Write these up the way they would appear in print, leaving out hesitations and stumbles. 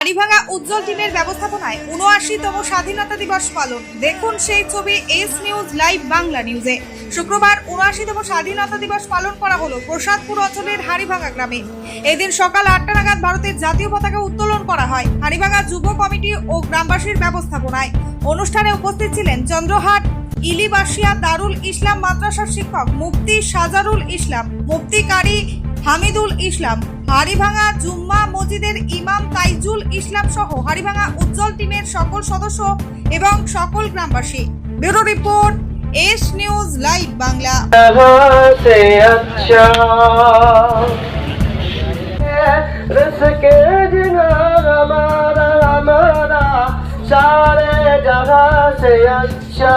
হাড়িভাঙা উজ্জ্বল টিমের ব্যবস্থাপনায় ৭৯তম স্বাধীনতা দিবস পালন। দেখুন সেই ছবি এস নিউজ লাইভ বাংলা নিউজে। শুক্রবার ৭৯তম স্বাধীনতা দিবস পালন করা হলো প্রসাদপুর অঞ্চলের হাড়িভাঙা গ্রামে। এদিন সকাল ৮টা নাগাদ ভারতের জাতীয় পতাকা উত্তোলন করা হয় হাড়িভাঙা যুব কমিটি ও গ্রামবাসীর ব্যবস্থাপনায়। অনুষ্ঠানে উপস্থিত ছিলেন চন্দ্রহাট ইলিবাসিয়া দারুল ইসলাম মাদ্রাসার শিক্ষক মুফতি সাজারুল ইসলাম, মুফতি কারি হামিদুল ইসলাম, হাড়িভাঙা জুম্মা মসজিদের ইমাম তাইজুল ইসলাম সহ হাড়িভাঙা উজ্জ্বল টিমের সকল সদস্য এবং সকল গ্রামবাসী। Bureau report S news live Bangla. सारे जगह से अच्छा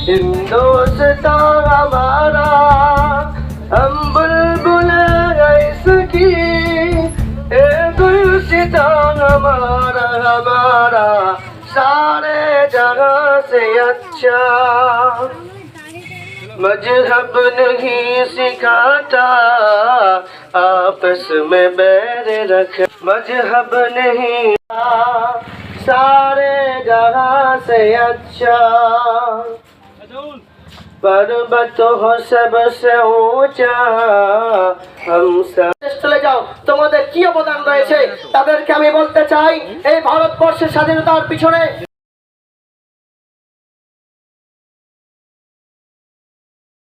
हिंदुस्तान हमारा, हम बुलबुल इसकी गुलसितान हमारा हमारा सारे जगह से अच्छा। मजहब नहीं सिखाता आपस में बैर रख, मजहब नहीं सारे जगह से अच्छा। पर्वत हो सबसे ऊंचा हम सब। চলে যাও, তোমাদের কি অবদান রয়েছে তাদেরকে আমি বলতে চাই। এই ভারতবর্ষের স্বাধীনতার পিছনে